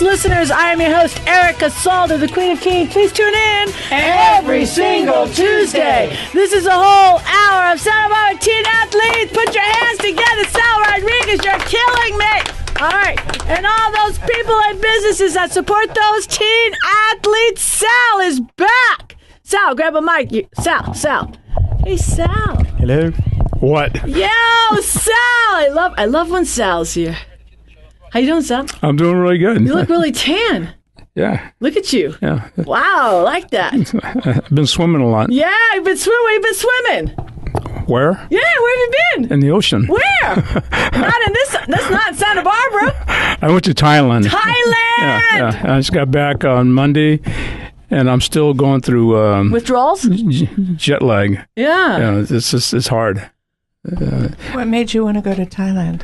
Kings listeners, I am your host, Erica Salda, the Queen of Kings. Please tune in every single Tuesday. This is a whole hour of Santa Barbara teen athletes. Put your hands together. Sal Rodriguez, you're killing me. All right. And all those people and businesses that support those teen athletes, Sal is back. Sal, grab a mic. Sal. Hey, Sal. Hello. What? Yo, Sal. I love when Sal's here. How you doing, Sal? I'm doing really good. You look really tan. Yeah. Look at you. Yeah. Wow, I like that. I've been swimming a lot. Yeah, you've been swimming. Where you been swimming? Where? Yeah, where have you been? In the ocean. Where? Not in this. That's not in Santa Barbara. I went to Thailand. Thailand. Yeah. I just got back on Monday, and I'm still going through withdrawals. Jet lag. Yeah. It's hard. What made you want to go to Thailand?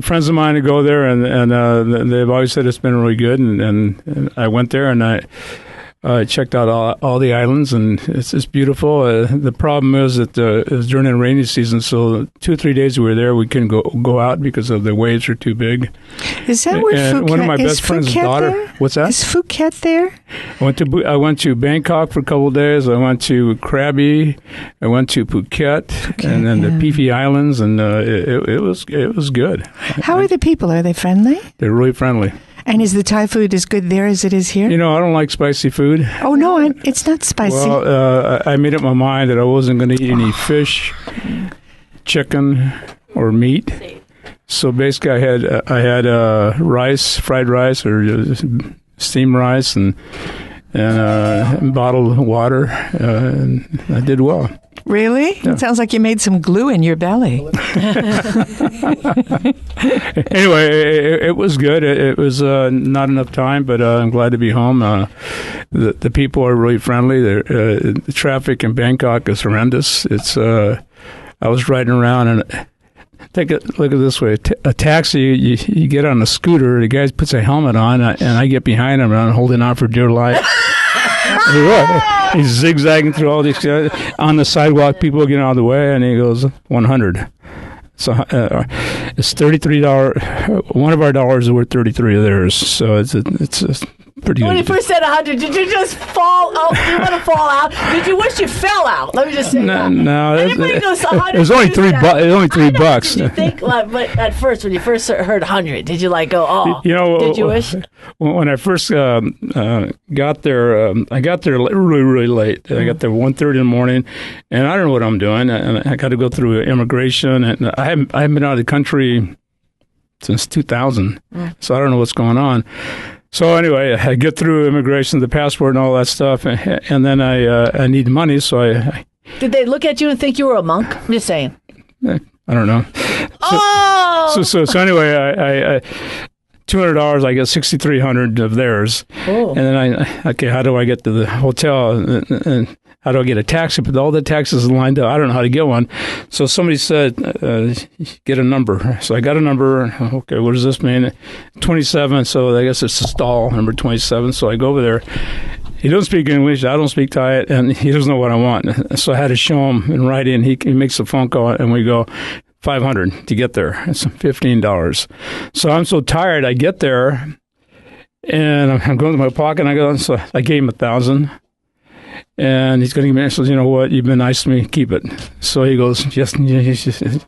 Friends of mine to go there, and they've always said it's been really good. And I went there, and I checked out all the islands, and it's beautiful. The problem is that it was during the rainy season, so 2 or 3 days we were there, we couldn't go out because of the waves are too big. Is that where Phuket? One of my best friend's daughter. There? What's that? Is Phuket there? I went to Bangkok for a couple of days. I went to Krabi. I went to Phuket, and then the Phi Phi Islands, and it was good. How are the people? Are they friendly? They're really friendly. And is the Thai food as good there as it is here? You know, I don't like spicy food. Oh, no, it's not spicy. Well, I made up my mind that I wasn't going to eat any fish, chicken, or meat. So basically, I had rice, fried rice, or steamed rice, and bottled water, and I did well. Really? Yeah. It sounds like you made some glue in your belly. Anyway, it was good. It was not enough time, but I'm glad to be home. The people are really friendly. The traffic in Bangkok is horrendous. I was riding around, and look at it this way. A taxi, you get on a scooter, the guy puts a helmet on, and I get behind him, and I'm holding on for dear life. He's zigzagging through all these guys. On the sidewalk, people getting out of the way, and he goes, 100. So it's $33. One of our dollars is worth 33 of theirs. So it's pretty good. When you first said 100, did you just fall out? Did you want to fall out? Did you wish you fell out? Let me just say that. No. Anybody knows 100? It was only $3. Did you think, but at first, when you first heard 100, did you go, oh, did you wish? When I first got there, I got there really, really late. I got there 1:30 in the morning, and I don't know what I'm doing. And I got to go through immigration, and I haven't been out of the country since 2000, so I don't know what's going on. So anyway, I get through immigration, the passport, and all that stuff, and then I need money, so I. Did they look at you and think you were a monk? I'm just saying. I don't know. So anyway, I $200. I get $6,300 of theirs, and then how do I get to the hotel? And how do I get a taxi? But all the taxis are lined up. I don't know how to get one. So somebody said, get a number. So I got a number. Okay, what does this mean? 27. So I guess it's a stall, number 27. So I go over there. He doesn't speak English. I don't speak Thai, and he doesn't know what I want. So I had to show him in writing. He makes a phone call, and we go, $500 to get there. It's $15. So I'm so tired. I get there, and I'm going to my pocket, and so I gave him $1,000. And he's going to give me, he says, you know what, you've been nice to me, keep it. So he goes, yes. And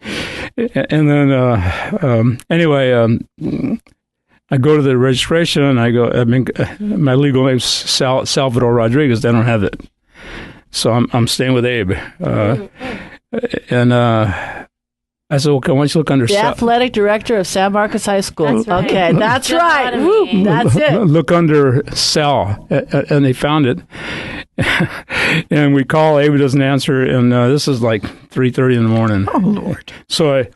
then, anyway, I go to the registration, and I go, my legal name's Salvador Rodriguez. They don't have it. So I'm staying with Abe. And I said, okay, why don't you look under... The athletic director of San Marcos High School. That's right. Okay, that's right. Woo, that's it. Look under Sal, and they found it. And we call, Abe doesn't answer, and this is like 3:30 in the morning. Oh, Lord. So I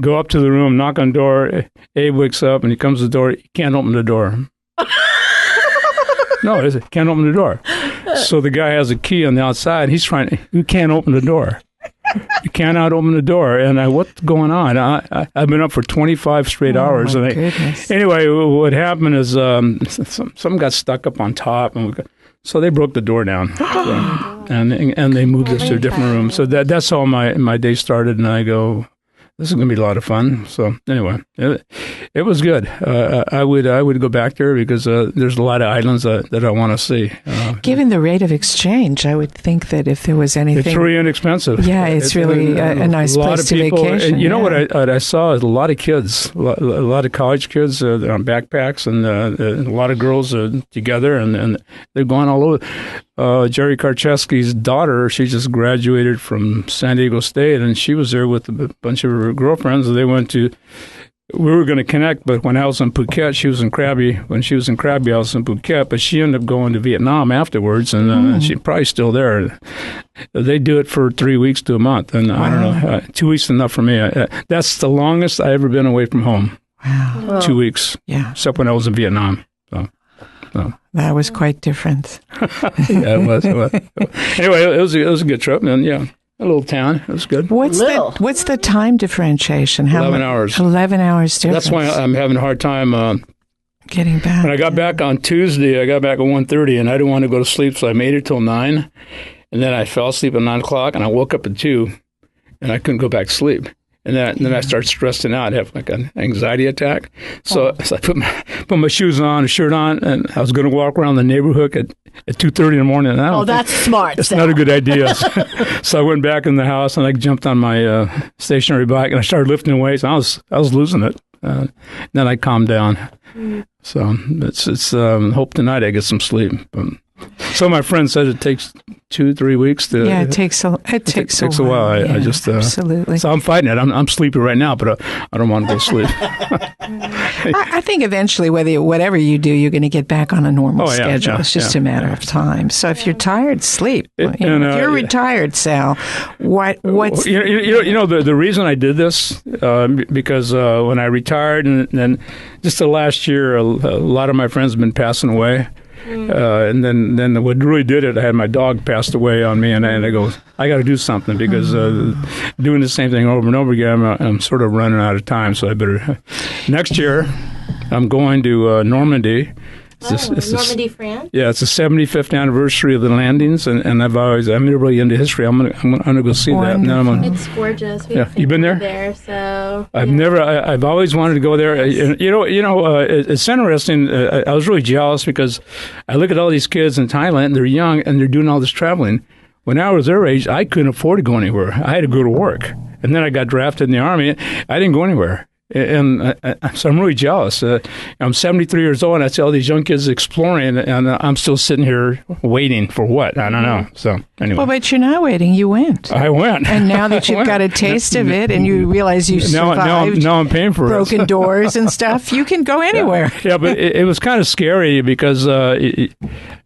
go up to the room, knock on the door. Abe wakes up, and he comes to the door. He can't open the door. No, he can't open the door. So the guy has a key on the outside. He can't open the door. You cannot open the door. And what's going on? I've been up for 25 straight hours. My goodness. Anyway, what happened is some got stuck up on top, and so they broke the door down, and they moved us to a different room. So that's how my day started, and I go, this is going to be a lot of fun. So anyway, It was good. I would go back there because there's a lot of islands that I want to see. Given the rate of exchange, I would think that if there was anything, it's really inexpensive. Yeah, it's really a nice place to vacation. And you know what I saw is a lot of kids, a lot of college kids on backpacks, and a lot of girls together, and they're going all over. Jerry Karchesky's daughter, she just graduated from San Diego State, and she was there with a bunch of her girlfriends. And they went to. We were going to connect, but when I was in Phuket, she was in Krabi. When she was in Krabi, I was in Phuket, but she ended up going to Vietnam afterwards, and she's probably still there. They do it for 3 weeks to a month, and I don't know, 2 weeks is enough for me. That's the longest I ever been away from home. Wow. 2 weeks, except when I was in Vietnam. So. That was quite different. Yeah, it was. Anyway, it was a good trip, and a little town. It was good. What's the time differentiation? 11 hours. 11 hours difference. That's why I'm having a hard time getting back. When I got back on Tuesday, I got back at 1:30, and I didn't want to go to sleep, so I made it till 9. And then I fell asleep at 9 o'clock, and I woke up at 2, and I couldn't go back to sleep. And then I started stressing out. I have like an anxiety attack. So I put my shoes on, a shirt on, and I was going to walk around the neighborhood at 2:30 in the morning. And that's smart. It's not a good idea. So I went back in the house and I jumped on my stationary bike and I started lifting weights. I was losing it. Then I calmed down. So it's hope tonight I get some sleep. So my friend said it takes 2-3 weeks to. Yeah, it takes a while. I just absolutely. So I'm fighting it. I'm sleepy right now, but I don't want to go to sleep. I think eventually, whatever you do, you're going to get back on a normal schedule. It's just a matter of time. So if you're tired, sleep. If you're retired, Sal, what's the reason I did this because when I retired and then just the last year, a lot of my friends have been passing away. And then what really did it, I had my dog passed away on me, and I go, I got to do something because doing the same thing over and over again, I'm sort of running out of time. So I better. Next year, I'm going to Normandy. Normandy, France? Yeah, it's the 75th anniversary of the landings, and I'm really into history. I'm gonna go see that. And then it's gorgeous. You been there? So I've always wanted to go there. It's interesting. I was really jealous because I look at all these kids in Thailand, and they're young, and they're doing all this traveling. When I was their age, I couldn't afford to go anywhere. I had to go to work, and then I got drafted in the Army. I didn't go anywhere. And so I'm really jealous. I'm 73 years old, and I see all these young kids exploring, and I'm still sitting here waiting for what? I don't know. So anyway. Well, but you're not waiting. You went. I went. And now that you've got a taste of it, and you realize you survived now I'm paying for broken doors and stuff, you can go anywhere. Yeah, but it was kind of scary because I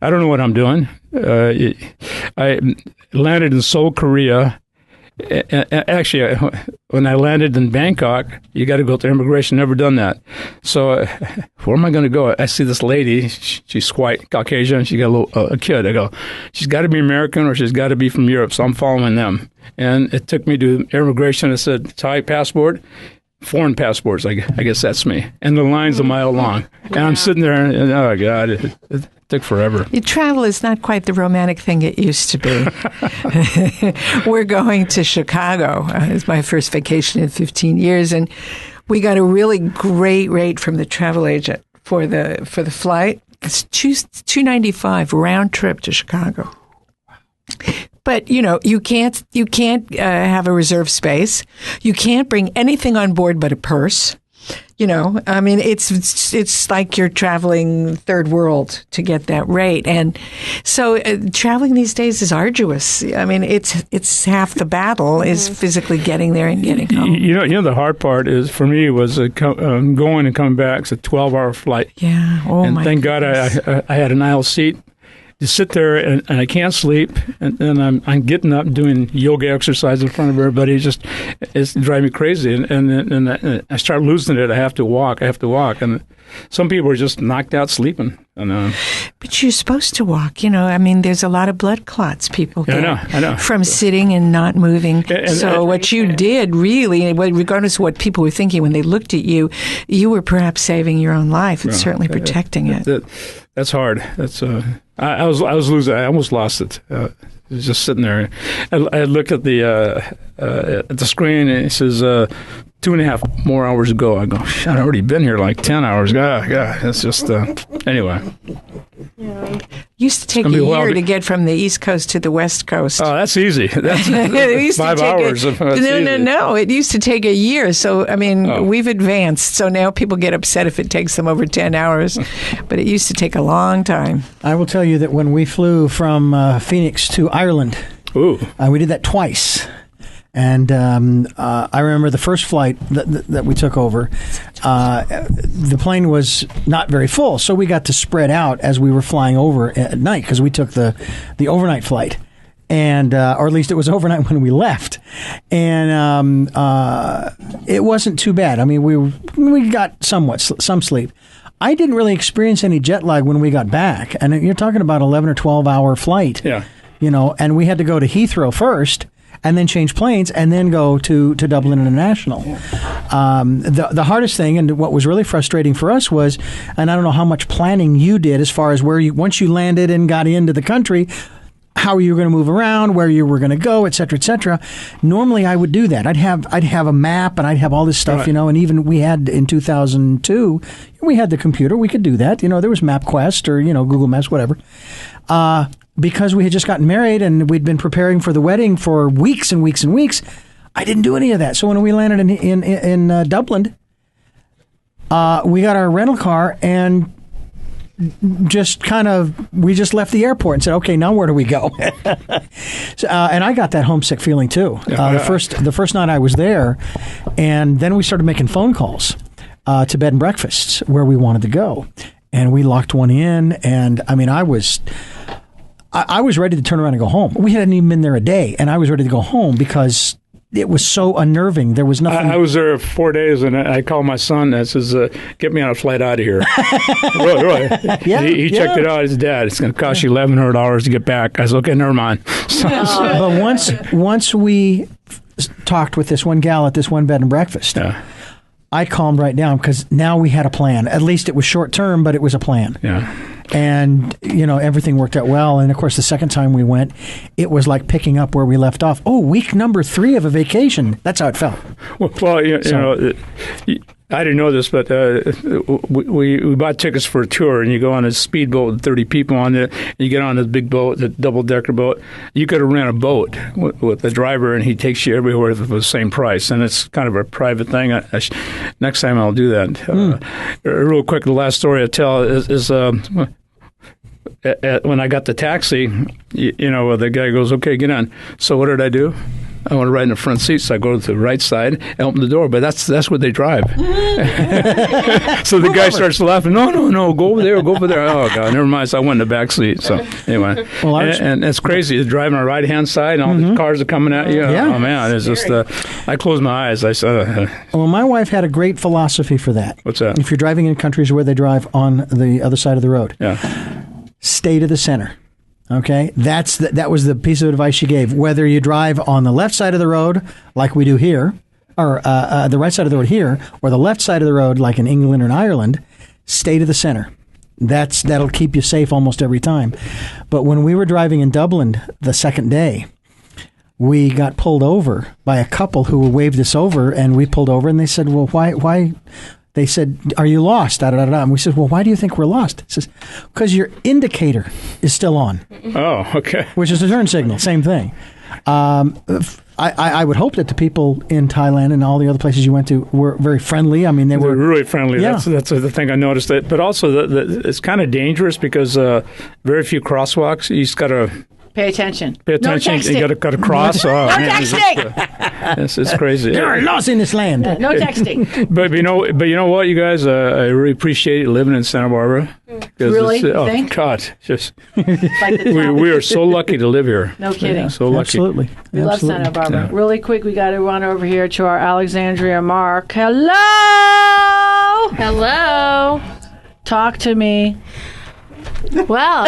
don't know what I'm doing. I landed in Seoul, Korea. Actually, when I landed in Bangkok, you got to go through immigration. Never done that. So where am I going to go? I see this lady. She's quite Caucasian. She got a kid. I go, she's got to be American or she's got to be from Europe. So I'm following them. And it took me to immigration. It said Thai passport, foreign passports. I guess that's me. And the line's a mile long. And I'm sitting there, and oh, God, it took forever. Travel is not quite the romantic thing it used to be. We're going to Chicago. It's my first vacation in 15 years, and we got a really great rate from the travel agent for the flight. It's $295 round trip to Chicago. But you can't have a reserved space. You can't bring anything on board but a purse. I mean, it's like you're traveling third world to get that rate. And so traveling these days is arduous. I mean, it's half the battle is physically getting there and getting home. The hard part is for me was going and coming back. It's a 12-hour flight. Yeah. Oh, and my thank goodness. God I had an aisle seat. To sit there and I can't sleep, and I'm getting up doing yoga exercise in front of everybody. It's driving me crazy, and I start losing it. I have to walk, and some people are just knocked out sleeping. But you're supposed to walk. I mean, there's a lot of blood clots people get I know. from sitting and not moving. So what you did really, regardless of what people were thinking when they looked at you, you were perhaps saving your own life and certainly protecting it. That's hard. That's I was losing. I almost lost it. I was just sitting there. I looked at the screen and it says 2.5 more hours to go. I go, I've already been here like 10 hours. God, it's just, anyway. Yeah. Used to take a year to get from the East Coast to the West Coast. Oh, that's easy. That's 5 hours. No. It used to take a year. So, I mean, we've advanced. So now people get upset if it takes them over 10 hours. But it used to take a long time. I will tell you that when we flew from Phoenix to Ireland, we did that twice. And I remember the first flight that we took over, the plane was not very full, so we got to spread out as we were flying over at night because we took the overnight flight, and or at least it was overnight when we left, and it wasn't too bad. I mean, we got some sleep. I didn't really experience any jet lag when we got back, and you're talking about 11 or 12 hour flight. Yeah, and we had to go to Heathrow first. And then change planes, and then go to Dublin International. The hardest thing, and what was really frustrating for us was, and I don't know how much planning you did as far as once you landed and got into the country, how you were going to move around, where you were going to go, et cetera, et cetera. Normally, I would do that. I'd have a map, and I'd have all this stuff, right. And even we had in 2002, we had the computer. We could do that. There was MapQuest or Google Maps, whatever. Because we had just gotten married and we'd been preparing for the wedding for weeks and weeks and weeks, I didn't do any of that. So when we landed in Dublin, we got our rental car and we just left the airport and said, okay, now where do we go? And I got that homesick feeling too. The first night I was there, and then we started making phone calls to bed and breakfasts where we wanted to go, and we locked one in. And I mean, I was ready to turn around and go home. We hadn't even been there a day, and I was ready to go home because it was so unnerving. There was nothing. I was there 4 days, and I called my son and says, get me on a flight out of here. Really. Yeah, he checked it out. His dad, it's going to cost you $1,100 to get back. I said, okay, never mind. But once we talked with this one gal at this one bed and breakfast, I calmed right down because now we had a plan. At least it was short term, but it was a plan. Yeah. And, everything worked out well. And, of course, the second time we went, it was like picking up where we left off. Oh, week number 3 of a vacation. That's how it felt. Well, I didn't know this, but we bought tickets for a tour, and you go on a speedboat with 30 people on it, and you get on this big boat, the double-decker boat. You could rent a boat with the driver, and he takes you everywhere for the same price, and it's kind of a private thing. Next time I'll do that. Real quick, the last story I tell is when I got the taxi, the guy goes, okay, get on. So what did I do? I want to ride in the front seat, so I go to the right side and open the door. But that's what they drive. So the guy starts laughing. No, go over there, go over there. Oh God, never mind. So I went in the back seat. So anyway, and it's crazy. You're driving on the right hand side, and all the cars are coming at you. Yeah. Oh man, it's just. I closed my eyes. I said. Well, my wife had a great philosophy for that. What's that? If you're driving in countries where they drive on the other side of the road, stay to the center. Okay, that was the piece of advice she gave. Whether you drive on the left side of the road, like we do here, or the right side of the road here, or the left side of the road, like in England or in Ireland, stay to the center. That'll keep you safe almost every time. But when we were driving in Dublin the second day, we got pulled over by a couple who waved us over, and we pulled over, and they said, well, why? They said, are you lost? And we said, well, why do you think we're lost? He says, because your indicator is still on. Oh, okay. Which is a turn signal, same thing. I would hope that the people in Thailand and all the other places you went to were very friendly. I mean, they were really friendly. Yeah. That's the thing I noticed. But also, it's kind of dangerous because very few crosswalks. You just got to... Pay attention. No texting. You got to cross. No texting. It's crazy. There are laws in this land. No texting. But you know what, you guys? I really appreciate living in Santa Barbara. Really? God, just Like we are so lucky to live here. No kidding. Yeah, so lucky. Absolutely. We love Santa Barbara. Yeah. Really quick, we got to run over here to our Alexandria Mark. Hello. Hello. Talk to me. Well,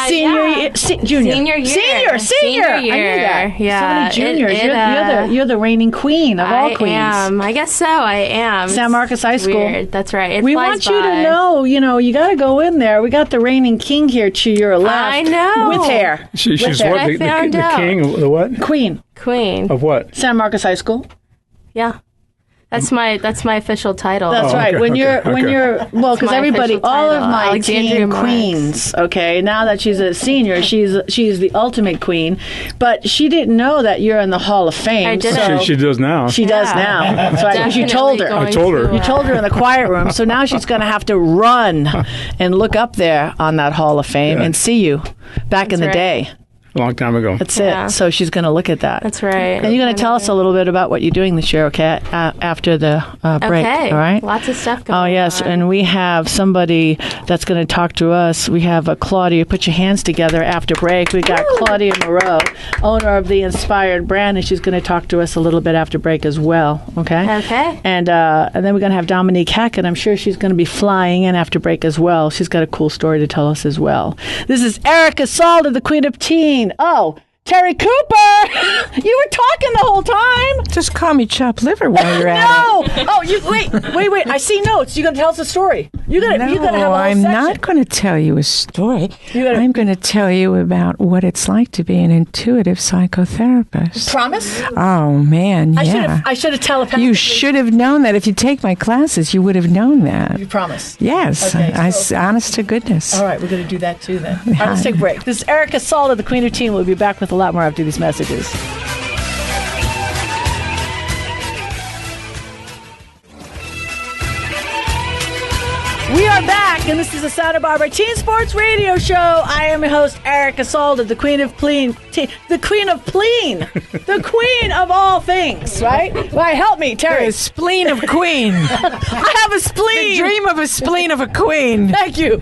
Junior. Senior year. Senior year. I knew that. Yeah. So many juniors. You're the reigning queen of all queens. I guess so. I am. San Marcos High School. Weird. That's right. We want you to know, you got to go in there. We got the reigning king here to your left. I know. With hair. She's hair. what? The king? The what? Queen. Queen. Of what? San Marcos High School. Yeah. That's my official title. That's right. okay, When you're well, because my everybody, official all of title, my Alexandria teen Mark. queens. Okay, now that she's a senior, she's the ultimate queen. But she didn't know that you're in the Hall of Fame. I didn't. So She does now. she does now. That's right. Because you told her. I told her. You told her in the quiet room. So now she's going to have to run and look up there on that Hall of Fame and see you back in the right. day. A long time ago. That's Yeah. it. So she's going to look at that. That's right. And you're going to tell us a little bit about what you're doing this year, okay? After the break. Okay. All right. Lots of stuff going Oh on. yes, and we have somebody that's going to talk to us. We have Claudia. Put your hands together after break. We got Claudia Moreau, owner of the Inspired brand, and she's going to talk to us a little bit after break as well. Okay. Okay. And then we're going to have Dominique Hackett. I'm sure she's going to be flying in after break as well. She's got a cool story to tell us as well. This is Erica Salda, the Queen of Teen. Oh, Terri Cooper, you were talking the whole time. Just call me chopped liver while you're at No. Oh, you wait. I see notes. You're going to tell us a story. You're going to have a whole I'm section. not going to tell you a story. gotta- I'm going to tell you about what it's like to be an intuitive psychotherapist. Promise? Oh, man, yeah. I should have telepathically. You should have known that. If you take my classes, you would have known that. You promise. Yes, Okay, honest to goodness. All right, we're going to do that too then. All right, let's take a break. This is Erica Salda, the Queen of Teen. We'll be back with a lot more after these messages. We are back, and this is the Santa Barbara Teen Sports Radio Show. I am your host, Erica Salda, the Queen of Pleen, the Queen of Pleen, the Queen of all things, right? Right, help me, Terri. The spleen of queen. I have a spleen. The dream of a spleen of a queen. Thank you.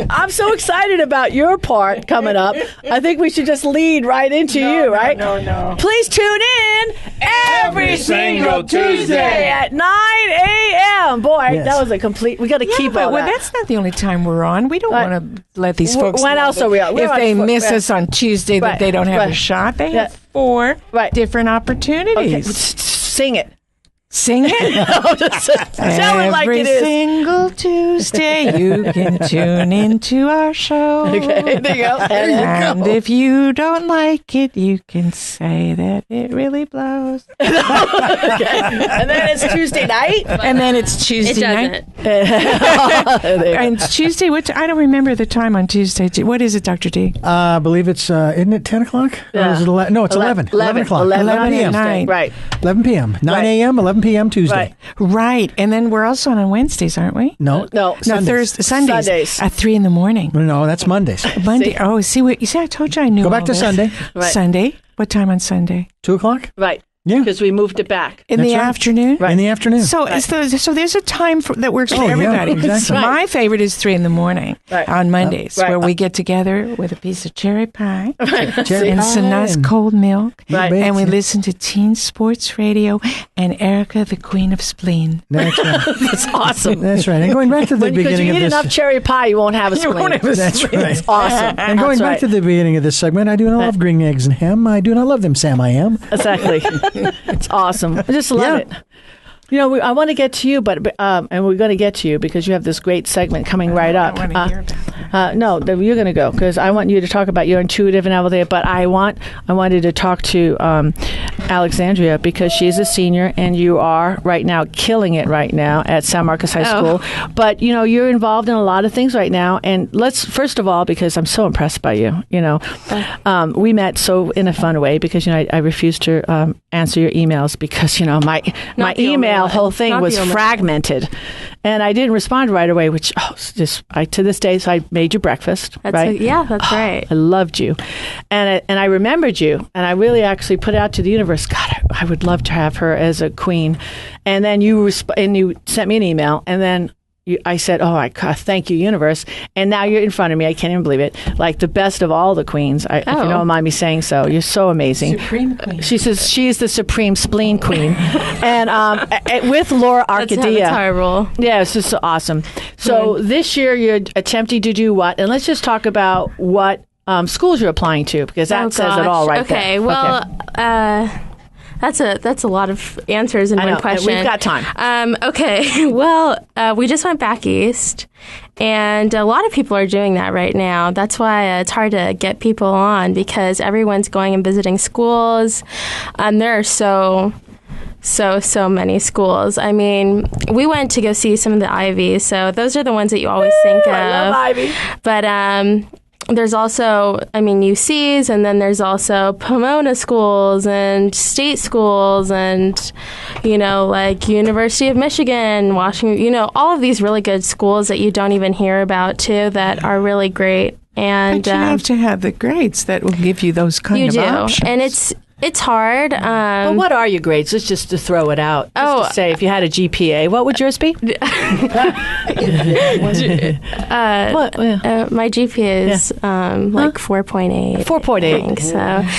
I'm so excited about your part coming up. I think we should just lead right into you, right? No. Please tune in every single Tuesday at 9 a.m. Boy, Yes. that was a complete. We got to keep all Well, that. that's not the only time we're on. We don't Right. want to let these folks When know else that are we on? We're if on they foot- miss right. us on Tuesday that Right. they don't have Right. a shot. They Yeah. have 4 Right. different opportunities. Okay, sing it. Sing it. Tell it like Every it is. single Tuesday you can tune into our show. Okay, there you go. And if you don't like it, you can say that it really blows. And then it's Tuesday night. And then it's Tuesday It night. doesn't. And it's Tuesday, I don't remember the time on Tuesday. What is it, Dr. D? I believe it's, isn't it 10 o'clock? Yeah. Or is it 11? No, it's 11. 11 o'clock. 11 11 p.m. at night. Right. 11 p.m. 9 Right. a.m., 11 p.m. Tuesday. Right. Right. And then we're also on Wednesdays, aren't we? No. No. No, Sundays. Sundays. At 3 in.the morning. No, that's Mondays. Monday. See? Oh, see what you see? I told you I knew. Go back all to this. Sunday. Right. Sunday. What time on Sunday? 2 o'clock? Right. Yeah. Because we moved it back. In That's the right. afternoon. In the afternoon. So, so there's a time that works for Oh, yeah, everybody. exactly. My favorite is 3 in.the morning Right. on Mondays, Right. where we get together with a piece of cherry pie Cherry and some pie nice and- cold milk, Right. and we Bits. listen to Teen Sports Radio and Erica, the Queen of Spleen. That's right. That's awesome. That's right. And going back to the Because beginning you of eat this. enough cherry pie, you won't have a spleen. That's right. It's awesome. And going That's back right. to the beginning of this segment, I do not love green eggs and ham. I do not love them, Sam. I am. Exactly. It's awesome. I just love Yeah. it. You know, I want to get to you, but and we're going to get to you because you have this great segment coming right up. I want to hear about No, you're going to go because I want you to talk about your intuitive and everything. But I wanted to talk to Alexandria because she's a senior and you are right now killing it right now at San Marcos High School. But you know, you're involved in a lot of things right now. And let's first of all, because I'm so impressed by you. You know, we met so in a fun way because you know I refused to answer your emails because you know my Not the only email one. whole thing Not was the only one. fragmented, and I didn't respond right away. Which to this day, so I made you breakfast. That's right? that's right. I loved you, and I remembered you, and I really actually put it out to the universe. God, I would love to have her as a queen. And then you sent me an email, and then I said, "Oh, thank you, universe." And now you're in front of me. I can't even believe it. Like the best of all the queens. If you don't mind me saying so, you're so amazing. Supreme Queen. She says she is the supreme spleen queen, and with Laura Arcadia. That's how I roll. Yeah, it's just so awesome. So this year you're attempting to do what? And let's just talk about what schools you're applying to because that says it all right there. Okay, well, that's a lot of answers in I know, one question. we've got time. Okay, well, we just went back east, and a lot of people are doing that right now. That's why it's hard to get people on because everyone's going and visiting schools. There are so so many schools. I mean, we went to go see some of the Ivies, so those are the ones that you always think of. I love Ivy. But there's also, UCs, and then there's also Pomona schools and state schools and, like University of Michigan, Washington, all of these really good schools that you don't even hear about, too, that are really great. And but you have to have the grades that will give you those kind of options. And it's hard. But what are your grades? Just to throw it out. Just to say, if you had a GPA, what would yours be? My GPA is like 4.8. 4.8.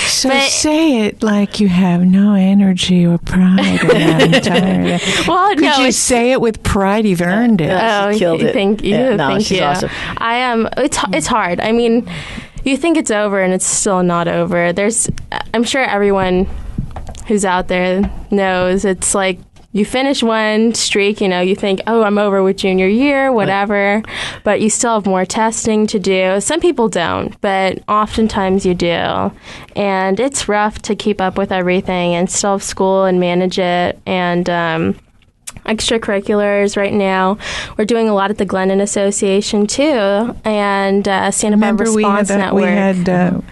So say it like you have no energy or pride in that entire. Well, could you say it with pride? You've earned it. She killed it. Thank you. No, she's awesome. I am. It's hard. I mean, you think it's over, and it's still not over. I'm sure everyone who's out there knows it's like you finish one streak, you think, oh, I'm over with junior year, whatever, but you still have more testing to do. Some people don't, but oftentimes you do. And it's rough to keep up with everything and still have school and manage it. And extracurriculars right now. We're doing a lot at the Glennon Association too, and Santa Barbara Response Network. We had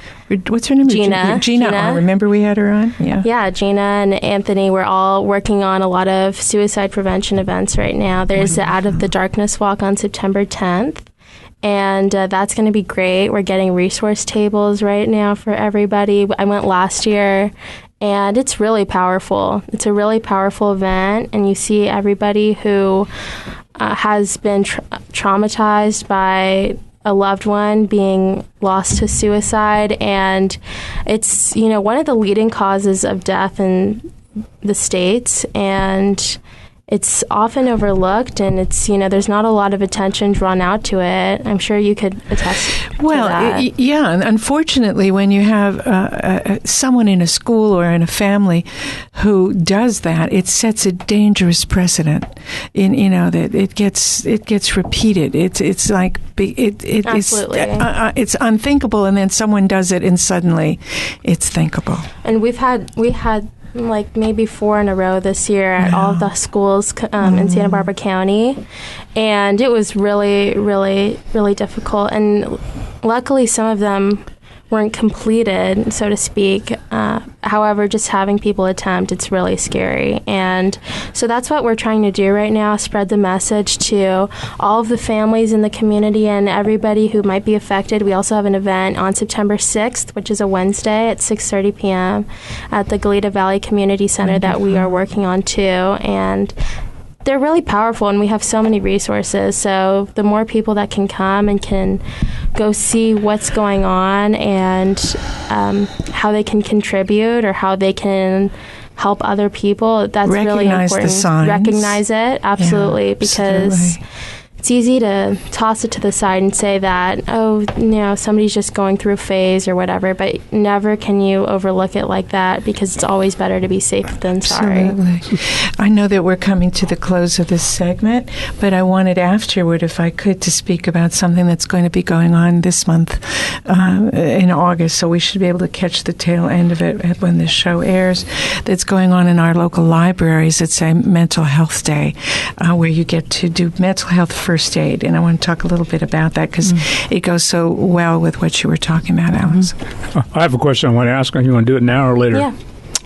what's her name? Gina. Oh, remember we had her on? Yeah, Gina and Anthony. We're all working on a lot of suicide prevention events right now. There's the Out of the Darkness Walk on September 10th. And that's going to be great. We're getting resource tables right now for everybody. I went last year, and it's really powerful. It's a really powerful event, and you see everybody who has been traumatized by a loved one being lost to suicide. And it's, one of the leading causes of death in the States, and it's often overlooked, and it's, there's not a lot of attention drawn out to it. I'm sure you could attest to that. Yeah, and unfortunately, when you have someone in a school or in a family who does that, it sets a dangerous precedent. That it gets repeated. It's like it's unthinkable, and then someone does it, and suddenly it's thinkable. And we had like maybe 4 in a row this year at all of the schools in Santa Barbara County, and it was really, really, really difficult. And luckily, some of them weren't completed, so to speak. However, just having people attempt, it's really scary. And so that's what we're trying to do right now, spread the message to all of the families in the community and everybody who might be affected. We also have an event on September 6th, which is a Wednesday at 6:30 p.m. at the Goleta Valley Community Center that we are working on too. And they're really powerful, and we have so many resources. So the more people that can come and can go see what's going on and how they can contribute or how they can help other people, that's really important. The signs. Recognize it, absolutely, because it's easy to toss it to the side and say that, somebody's just going through a phase or whatever, but never can you overlook it like that, because it's always better to be safe than sorry. Absolutely. I know that we're coming to the close of this segment, but I wanted afterward, if I could, to speak about something that's going to be going on this month in August, so we should be able to catch the tail end of it when this show airs. That's going on in our local libraries. It's a mental health day where you get to do mental health first aid, and I want to talk a little bit about that because it goes so well with what you were talking about, Alex. I have a question I want to ask. You want to do it now or later? Yeah.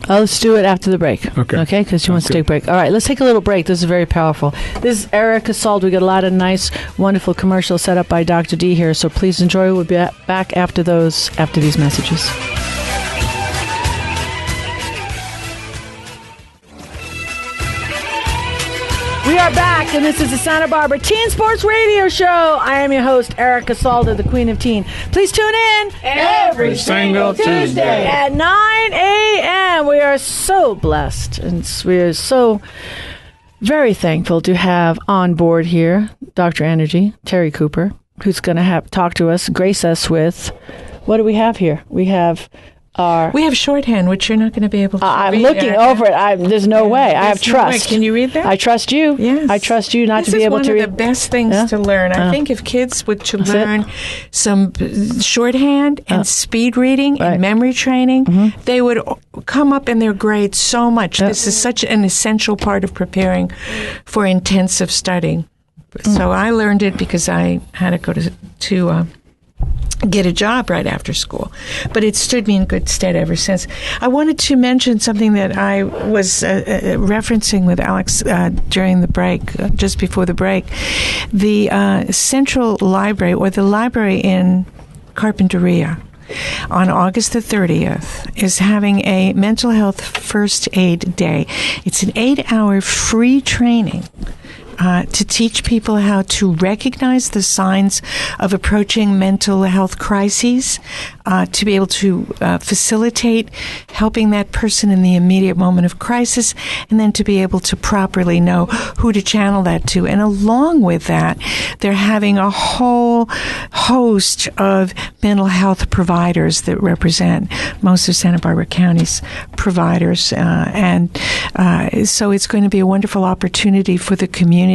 Let's do it after the break. Okay, because she wants to take a break. All right, let's take a little break. This is very powerful. This is Erica Salda. We got a lot of nice, wonderful commercials set up by Dr. D here, so please enjoy. We'll be back after these messages. We are back, and this is the Santa Barbara Teen Sports Radio Show. I am your host, Erica Salda, the Queen of Teen. Please tune in every single Tuesday at 9 a.m. We are so blessed, and we are so very thankful to have on board here Dr. Energy, Terri Cooper, who's going to talk to us, grace us with, what do we have here? We have are... We have shorthand, which you're not going to be able to I'm read. looking over it. There's no way. I have trust. Can you read that? I trust you. Yes. I trust you not to be able to read. This is one of the best things to learn. I think if kids were to learn some shorthand and speed reading and memory training, they would come up in their grades so much. This is such an essential part of preparing for intensive studying. So I learned it because I had to go to get a job right after school. But it stood me in good stead ever since. I wanted to mention something that I was referencing with Alex during the break, just before the break. The Central Library, or the library in Carpinteria, on August the 30th, is having a mental health first aid day. It's an 8-hour free training to teach people how to recognize the signs of approaching mental health crises, to be able to facilitate helping that person in the immediate moment of crisis, and then to be able to properly know who to channel that to. And along with that, they're having a whole host of mental health providers that represent most of Santa Barbara County's providers. So it's going to be a wonderful opportunity for the community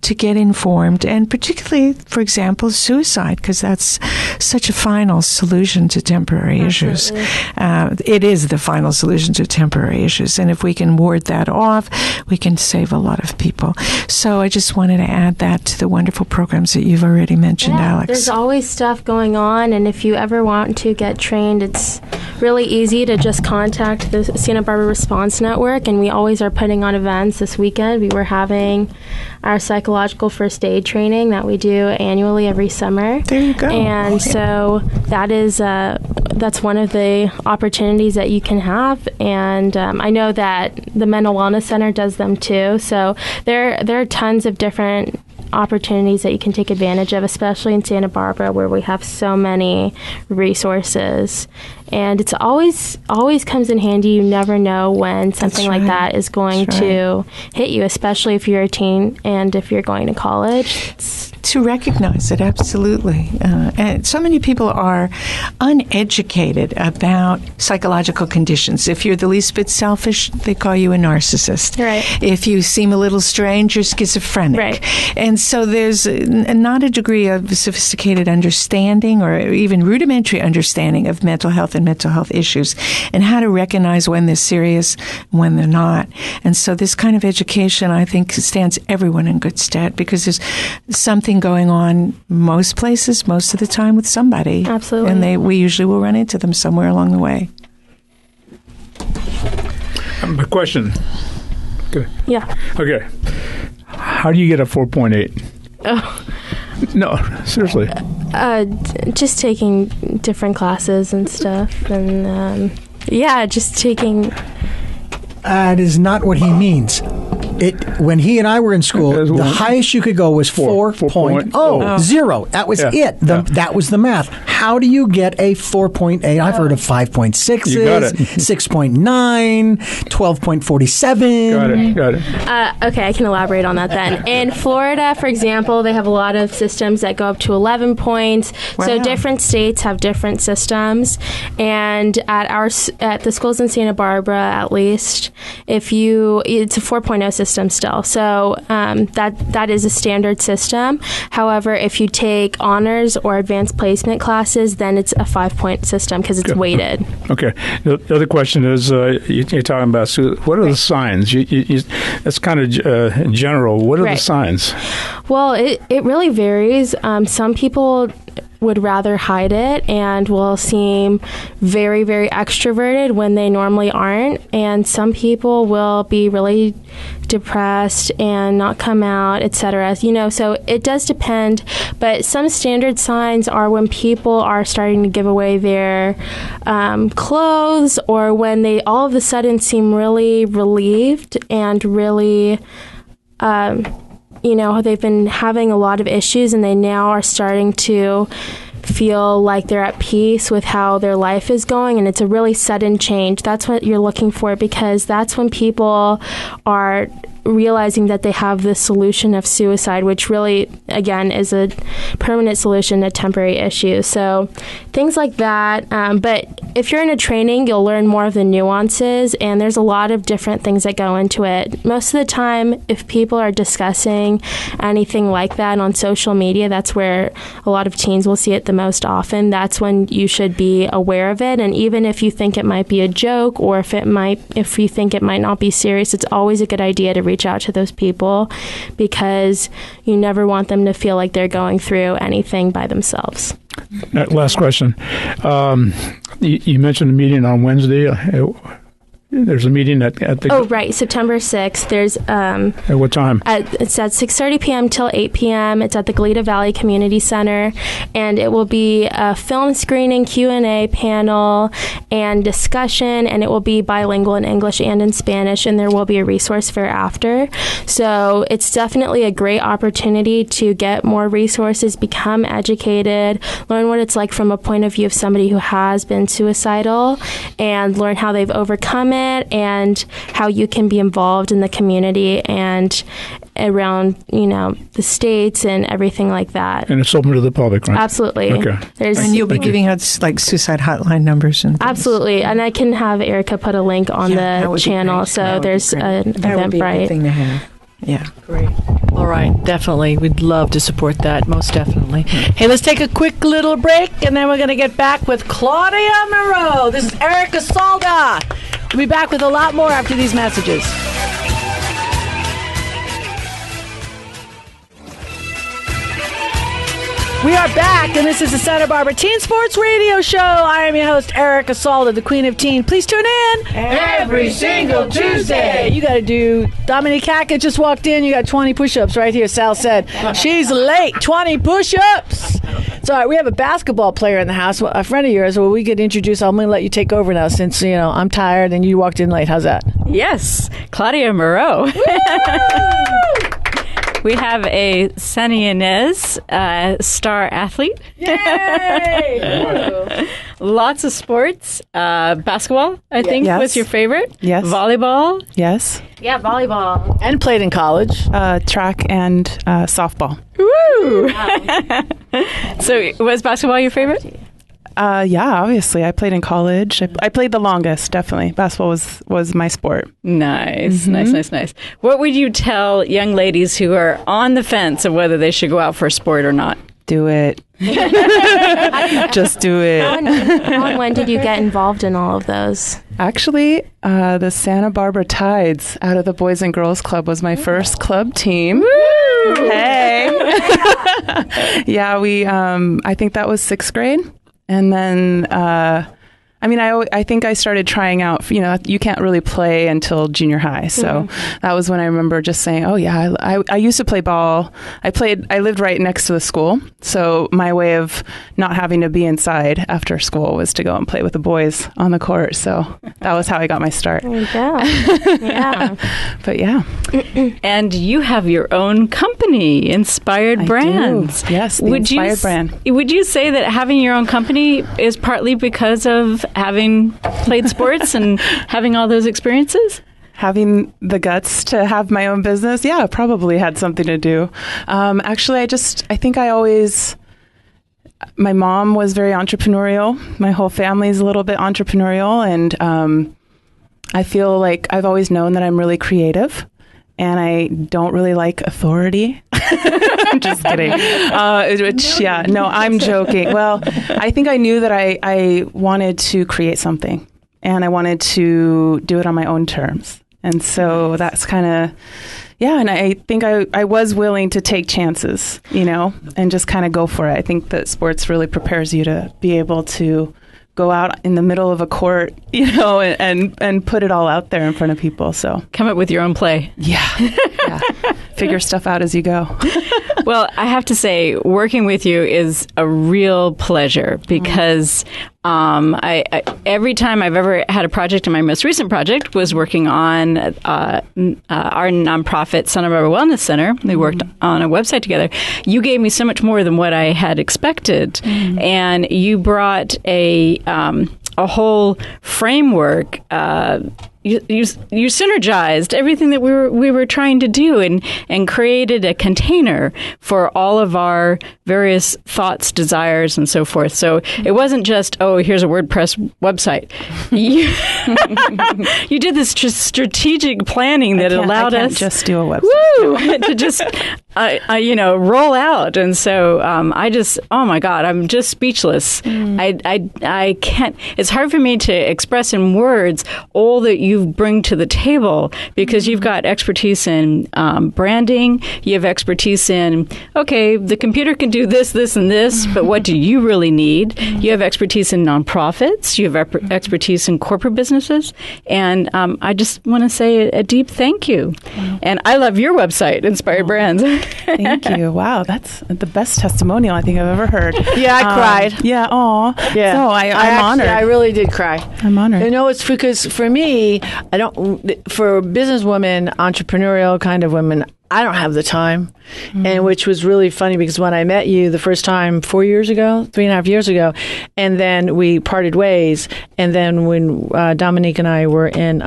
to get informed, and particularly, for example, suicide, because that's such a final solution to temporary issues. It is the final solution to temporary issues, and if we can ward that off, we can save a lot of people. So I just wanted to add that to the wonderful programs that you've already mentioned, Alex. There's always stuff going on, and if you ever want to get trained, it's really easy to just contact the Santa Barbara Response Network, and we always are putting on events. This weekend we were having our psychological first aid training that we do annually every summer. There you go. And so that is that's one of the opportunities that you can have, and I know that the Mental Wellness Center does them too. So there are tons of different opportunities that you can take advantage of, especially in Santa Barbara, where we have so many resources. And it's always comes in handy. You never know when something like that is going to hit you, especially if you're a teen and if you're going to college. To recognize it, absolutely. And so many people are uneducated about psychological conditions. If you're the least bit selfish, they call you a narcissist. Right. If you seem a little strange, you're schizophrenic. Right. And so there's not a degree of sophisticated understanding or even rudimentary understanding of mental health and mental health issues and how to recognize when they're serious and when they're not. And so this kind of education, I think, stands everyone in good stead, because there's something going on most places, most of the time, with somebody. Absolutely. And we usually will run into them somewhere along the way. A question. Okay. Yeah. Okay. How do you get a 4.8? Oh. No, seriously. Just taking different classes and stuff, and just taking. That is not what he means. When he and I were in school, the highest you could go was 4.0. That was it. That was the math. How do you get a 4.8? I've heard of 5.6s, You got it. 6.9, 12.47. Got it. Okay, I can elaborate on that then. In Florida, for example, they have a lot of systems that go up to 11 points. Wow. So different states have different systems. And at the schools in Santa Barbara, at least, it's a 4.0 system still. So that is a standard system. However, if you take honors or advanced placement classes, then it's a 5-point system because it's weighted. Okay. The other question is, you're talking about what are the signs? That's kind of general. What are the signs? Well, it really varies. Some people would rather hide it and will seem very, very extroverted when they normally aren't. And some people will be really depressed and not come out, etc. So it does depend. But some standard signs are when people are starting to give away their clothes, or when they all of a sudden seem really relieved and really they've been having a lot of issues and they now are starting to feel like they're at peace with how their life is going, and it's a really sudden change. That's what you're looking for, because that's when people are realizing that they have the solution of suicide, which really, again, is a permanent solution to temporary issues. So things like that. But if you're in a training, you'll learn more of the nuances, and there's a lot of different things that go into it. Most of the time, if people are discussing anything like that on social media, that's where a lot of teens will see it the most often. That's when you should be aware of it. And even if you think it might be a joke, or if you think it might not be serious, it's always a good idea to reach out to those people, because you never want them to feel like they're going through anything by themselves. Last question. You mentioned a meeting on Wednesday. There's a meeting at the... Oh, right. September 6th. There's... at what time? It's at 6:30 p.m. till 8 p.m. It's at the Goleta Valley Community Center. And it will be a film screening, Q&A panel, and discussion. And it will be bilingual in English and in Spanish. And there will be a resource fair after. So it's definitely a great opportunity to get more resources, become educated, learn what it's like from a point of view of somebody who has been suicidal, and learn how they've overcome it, and how you can be involved in the community and around, the states and everything like that. And it's open to the public, right? Absolutely. Okay. And you'll be giving us like suicide hotline numbers and things. Absolutely. And I can have Erica put a link on the channel. So there's an Eventbrite. Thing to have. Yeah. Great. All right. Definitely. We'd love to support that. Most definitely. Hey, let's take a quick little break, and then we're going to get back with Claudia Miro. This is Erica Salda. We'll be back with a lot more after these messages. We are back, and this is the Santa Barbara Teen Sports Radio Show. I am your host, Erica Salda, the Queen of Teen. Please tune in every single Tuesday. You got to do... Dominique Hackett just walked in. You got 20 push-ups right here, Sal said. She's late. 20 push-ups. It's all right. We have a basketball player in the house, a friend of yours. Well, we get introduced. I'm going to let you take over now since, I'm tired and you walked in late. How's that? Yes. Claudia Miro. We have a Sunny Inez, star athlete. Yay! Lots of sports. Basketball, I think, was your favorite. Yes. Volleyball. Yes. Yeah, volleyball. And played in college. Track and softball. Woo! Wow. So was basketball your favorite? Yeah, obviously. I played in college. I played the longest, definitely. Basketball was my sport. Nice. What would you tell young ladies who are on the fence of whether they should go out for a sport or not? Do it. Just do it. How and when did you get involved in all of those? Actually, the Santa Barbara Tides out of the Boys and Girls Club was my first club team. Woo! Hey! Yeah, we. I think that was 6th grade. And then, I think I started trying out, you can't really play until junior high. So that was when I remember just saying, oh, yeah, I used to play ball. I lived right next to the school. So my way of not having to be inside after school was to go and play with the boys on the court. So that was how I got my start. There you go. Yeah. But yeah. And you have your own company, Inspired Brands. I do. Yes, the Inspired Brand. Would you say that having your own company is partly because of having played sports and having all those experiences? Having the guts to have my own business, yeah, probably had something to do. Actually, I think my mom was very entrepreneurial. My whole family is a little bit entrepreneurial, and I feel like I've always known that I'm really creative, and I don't really like authority. I'm just kidding. I'm joking. Well, I think I knew that I wanted to create something, and I wanted to do it on my own terms. And so that's kind of, and I think I was willing to take chances, and just kind of go for it. I think that sports really prepares you to be able to go out in the middle of a court, and put it all out there in front of people. So come up with your own play. Yeah. Figure stuff out as you go. Well, I have to say, working with you is a real pleasure because I every time I've ever had a project, and my most recent project was working on our nonprofit Santa Barbara Wellness Center. We worked on a website together. You gave me so much more than what I had expected, and you brought a whole framework synergized everything that we were trying to do and created a container for all of our various thoughts, desires, and so forth. So it wasn't just, oh, here's a WordPress website. You did this strategic planning that allowed us just do a website to just roll out. And so oh my God, I'm just speechless. I can't. It's hard for me to express in words all that you bring to the table, because you've got expertise in branding. You have expertise in, okay, the computer can do this, this, and this, but what do you really need? You have expertise in nonprofits. You have expertise in corporate businesses. And I just want to say a deep thank you. Wow. And I love your website, Inspired Brands. Thank you. Wow, that's the best testimonial I think I've ever heard. Yeah, I cried. Yeah, aw. Yeah. So I'm honored. I really did cry. I'm honored. You know, it's because for me, for businesswomen, entrepreneurial kind of women, I don't have the time. And which was really funny, because when I met you the first time 3.5 years ago, and then we parted ways. And then when Dominique and I were in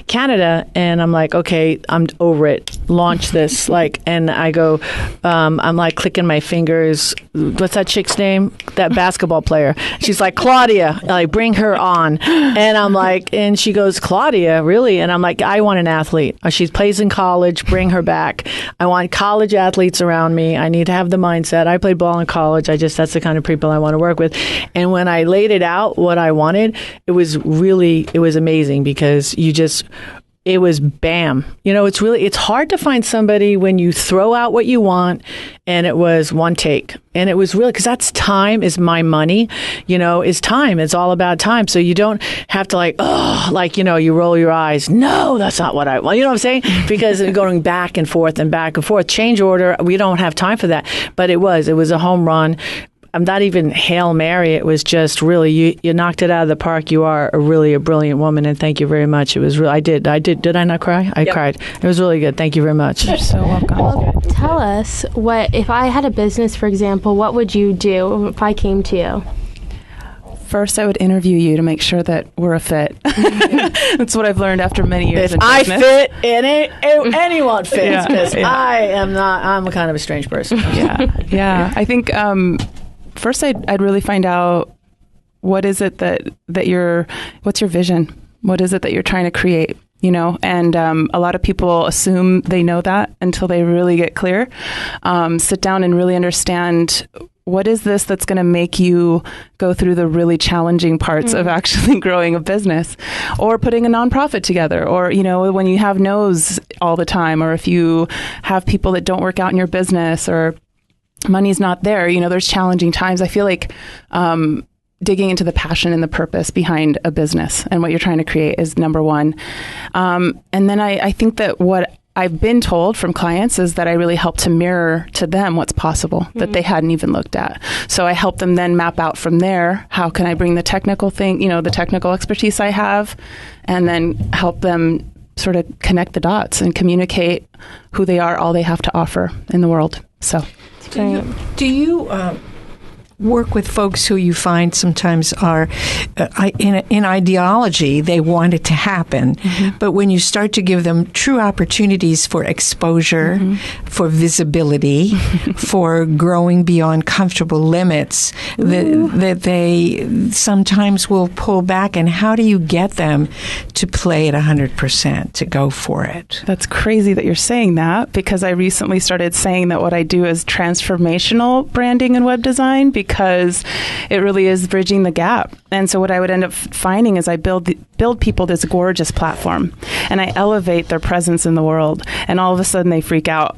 Canada, and I'm like, okay, I'm over it. Launch this. And I go, I'm like clicking my fingers. What's that chick's name? That basketball player. She's like, Claudia, bring her on. And I'm like, and she goes, Claudia, really? And I'm like, I want an athlete. She plays in college. Bring her back. I want college athletes around me. I need to have the mindset. I played ball in college. That's the kind of people I want to work with. And when I laid it out, what I wanted, it was amazing, because it was bam. It's hard to find somebody when you throw out what you want, and it was one take. And it was really, because that's time is my money, is time. It's all about time. So you don't have to you roll your eyes. No, that's not what I want. You know what I'm saying? Because going back and forth, change order, we don't have time for that. But it was a home run. I'm not even Hail Mary. It was just really, you knocked it out of the park. You are a brilliant woman, and thank you very much. It was really, I did. Did I not cry? I cried. It was really good. Thank you very much. You're so welcome. Well, tell us, if I had a business, for example, what would you do if I came to you? First, I would interview you to make sure that we're a fit. That's what I've learned after many years if in business. I fit, anyone fits, because I am not, I'm kind of a strange person. Yeah. I think first I'd really find out what is it that what's your vision? What is it that you're trying to create? And a lot of people assume they know that until they really get clear. Sit down and really understand, what is this that's going to make you go through the really challenging parts of actually growing a business, or putting a nonprofit together, or, when you have no's all the time, or if you have people that don't work out in your business, or money's not there, there's challenging times. I feel like digging into the passion and the purpose behind a business and what you're trying to create is number one. And then I think that what I've been told from clients is that I really help to mirror to them what's possible that they hadn't even looked at. So I help them then map out from there, how can I bring the technical thing, the technical expertise I have, and then help them sort of connect the dots and communicate who they are, all they have to offer in the world. So, do you work with folks who you find sometimes are in ideology, they want it to happen, but when you start to give them true opportunities for exposure, for visibility, for growing beyond comfortable limits, that they sometimes will pull back? And how do you get them to play at 100%, to go for it? That's crazy that you're saying that, because I recently started saying that what I do is transformational branding and web design, because it really is bridging the gap. And so what I would end up finding is I build people this gorgeous platform, and I elevate their presence in the world, and all of a sudden they freak out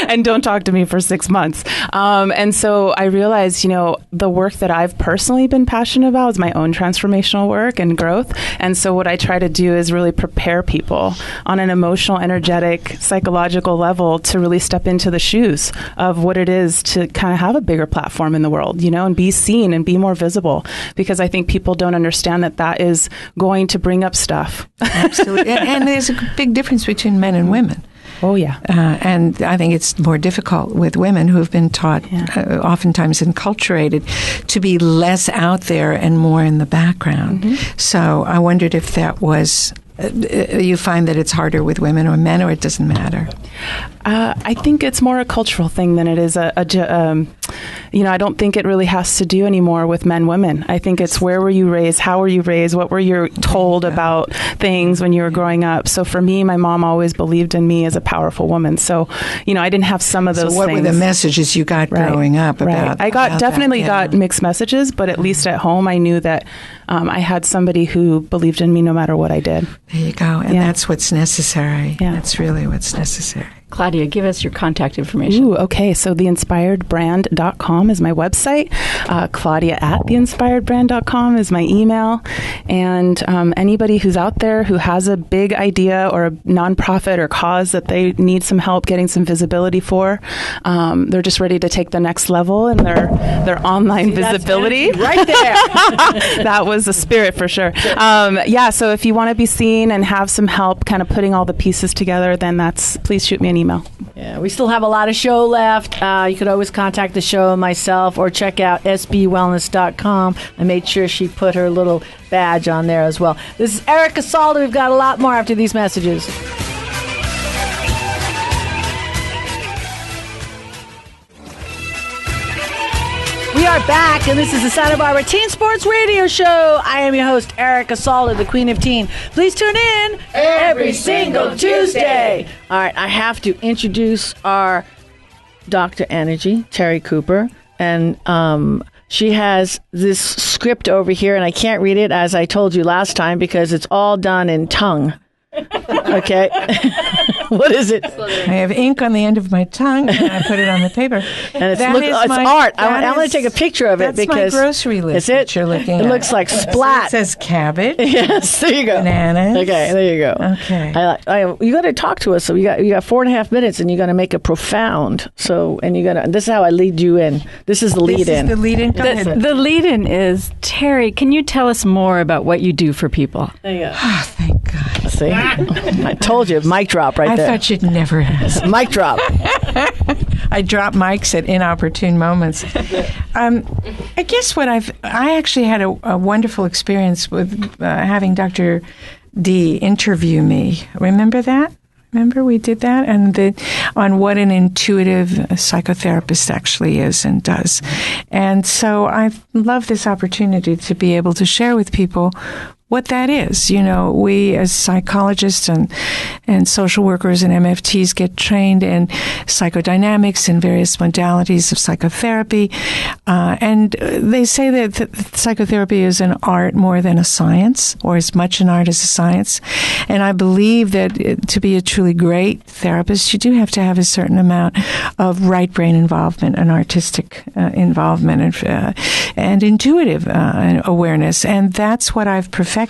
and don't talk to me for 6 months. And so I realized, the work that I've personally been passionate about is my own transformational work and growth. And so what I try to do is really prepare people on an emotional, energetic, psychological level to really step into the shoes of what it is to kind of have a bigger platform in the world, and be seen and be more visible, because I think people don't understand that is going to bring up stuff. Absolutely. And there's a big difference between men and women. Oh, yeah. And I think it's more difficult with women who have been taught, oftentimes enculturated, to be less out there and more in the background. Mm-hmm. So I wondered if that was... you find that it's harder with women or men, or it doesn't matter? I think it's more a cultural thing than it is I don't think it really has to do anymore with men, women. I think it's where were you raised, how were you raised, what were you told about things when you were growing up. So for me, my mom always believed in me as a powerful woman. So, I didn't have some of those things. So what things. were the messages you got growing up about? I definitely got mixed messages, but at least at home I knew that I had somebody who believed in me no matter what I did. There you go. And that's what's necessary. Yeah. That's really what's necessary. Claudia, give us your contact information. Ooh, okay. So theinspiredbrand.com is my website. Claudia at theinspiredbrand.com is my email. And anybody who's out there who has a big idea or a nonprofit or cause that they need some help getting some visibility for, they're just ready to take the next level in their online visibility. Right there. That was the spirit for sure. So if you want to be seen and have some help kind of putting all the pieces together, then please shoot me an email. Yeah, we still have a lot of show left. You could always contact the show myself or check out sbwellness.com. I made sure she put her little badge on there as well. This is Erica Salda. We've got a lot more after these messages. We are back, and this is the Santa Barbara Teen Sports Radio Show. I am your host, Erica Salda, the Queen of Teen. Please tune in every single Tuesday. All right, I have to introduce our Dr. Energy, Terri Cooper, and she has this script over here, and I can't read it, as I told you last time, because it's all done in tongue. Okay. What is it? I have ink on the end of my tongue, and I put it on the paper. And it's art. I'm going to take a picture of it because that's my grocery list. Is it? That you're looking it at. Looks like splat. So it says cabbage. Yes, there you go. Bananas. Okay, there you go. Okay. You got to talk to us. So you got 4.5 minutes, and you're going to make it profound. So, and you're going to. This is how I lead you in. This is the lead in. This is the lead in. The lead in is Terri. Can you tell us more about what you do for people? There you go. Oh, thank God. See, I told you, mic drop right there. I thought you'd never ask. Mic drop. I drop mics at inopportune moments. I guess I actually had a wonderful experience with having Dr. D interview me. Remember that? Remember we did that? And on what an intuitive psychotherapist actually is and does. And so I love this opportunity to be able to share with people what that is. We as psychologists and social workers and MFTs get trained in psychodynamics and various modalities of psychotherapy. And they say that psychotherapy is an art more than a science, or as much an art as a science. And I believe that to be a truly great therapist, you do have to have a certain amount of right brain involvement and artistic involvement and intuitive awareness. And that's what I've perfected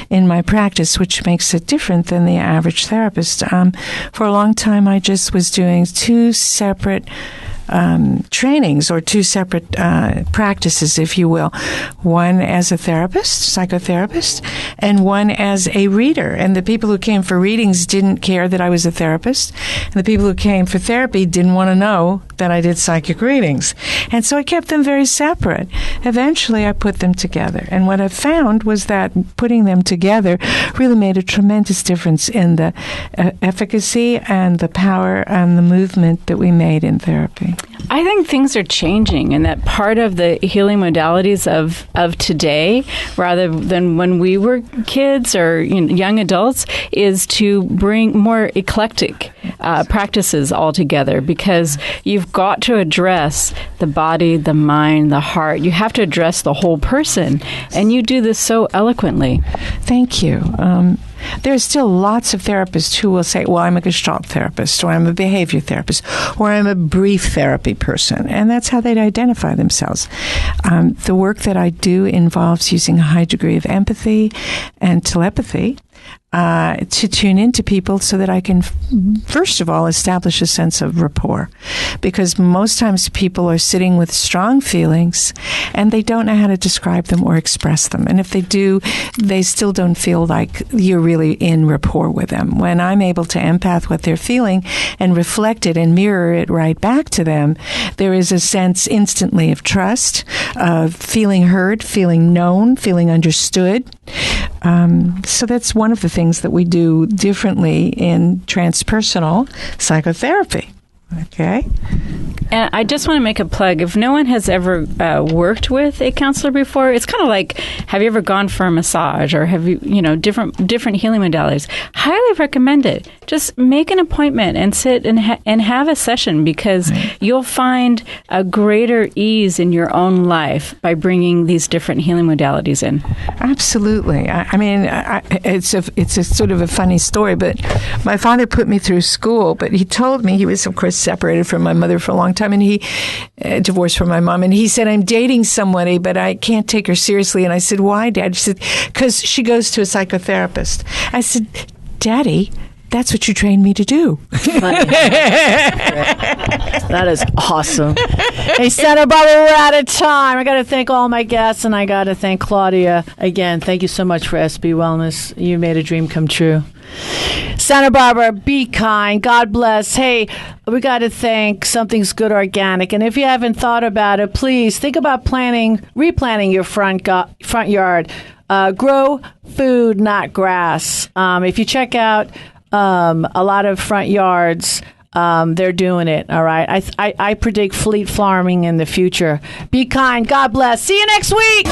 in my practice, which makes it different than the average therapist. For a long time, I just was doing two separate trainings or two separate practices, if you will. One as a therapist, psychotherapist, and one as a reader. And the people who came for readings didn't care that I was a therapist. And the people who came for therapy didn't want to know that I did psychic readings. And so I kept them very separate. Eventually, I put them together. And what I found was that putting them together really made a tremendous difference in the efficacy and the power and the movement that we made in therapy. I think things are changing, and that part of the healing modalities of today, rather than when we were kids or young adults, is to bring more eclectic practices all together, because you've got to address the body, the mind, the heart. You have to address the whole person, and you do this so eloquently. Thank you. There's still lots of therapists who will say, well, I'm a Gestalt therapist, or I'm a behavior therapist, or I'm a brief therapy person. And that's how they'd identify themselves. The work that I do involves using a high degree of empathy and telepathy to tune into people so that I can, first of all, establish a sense of rapport. Because most times people are sitting with strong feelings and they don't know how to describe them or express them. And if they do, they still don't feel like you're really in rapport with them. When I'm able to empath what they're feeling and reflect it and mirror it right back to them, there is a sense instantly of trust, of feeling heard, feeling known, feeling understood. So that's one of the things that we do differently in transpersonal psychotherapy. Okay. And I just want to make a plug. If no one has ever worked with a counselor before, it's kind of like, have you ever gone for a massage, or have you, different healing modalities? Highly recommend it. Just make an appointment and sit and have a session, because you'll find a greater ease in your own life by bringing these different healing modalities in. Absolutely. It's a sort of a funny story, but my father put me through school, but he told me, he was, of course, separated from my mother for a long time, and he divorced from my mom, and he said, I'm dating somebody, but I can't take her seriously. And I said, why, Dad? She said, because she goes to a psychotherapist. I said, Daddy, that's what you trained me to do. That is awesome. Hey, Santa Barbara, we're out of time. I got to thank all my guests, and I got to thank Claudia again. Thank you so much for SB Wellness. You made a dream come true. Santa Barbara, be kind. God bless. Hey, we got to thank Something's Good Organic. And if you haven't thought about it, please think about replanting your front yard. Grow food, not grass. If you check out a lot of front yards, they're doing it. All right. I predict fleet farming in the future. Be kind. God bless. See you next week.